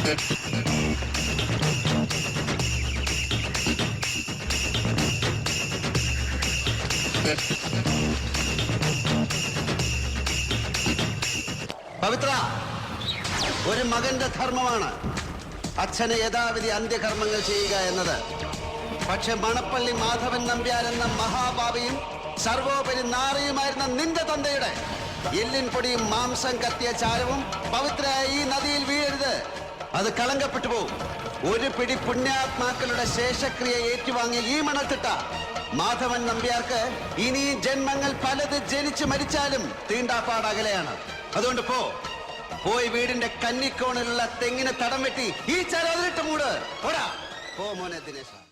പവിത്ര, ഒരു മകന്റെ ധർമ്മമാണ് അച്ഛനെ യഥാവിധി അന്ത്യകർമ്മങ്ങൾ ചെയ്യുക എന്നത്. പക്ഷെ മണപ്പള്ളി മാധവൻ നമ്പ്യാർ എന്ന മഹാഭാവിയും സർവോപരി നാറിയുമായിരുന്ന നിന്റെ തന്തയുടെ എല്ലിൻ പൊടിയും മാംസം കത്തിയ ചാരവും പവിത്രയായ ഈ നദിയിൽ വീഴരുത്. അത് കളങ്കപ്പെട്ടു പോകും. ഒരു പിടി പുണ്യാത്മാക്കളുടെ ശേഷക്രിയ ഏറ്റുവാങ്ങിയ ഈ മണത്തിട്ട മാധവൻ നമ്പ്യാർക്ക് ഇനി ജന്മങ്ങൾ പലത് ജനിച്ചു മരിച്ചാലും തീണ്ടാപ്പാടകലെയാണ്. അതുകൊണ്ട് പോയി വീടിന്റെ കന്നിക്കോണിലുള്ള തെങ്ങിന് തടം വെട്ടി ഈ ചരതിലിട്ട് മൂട്. പോടാ, പോ മോനെ ദിനേശ.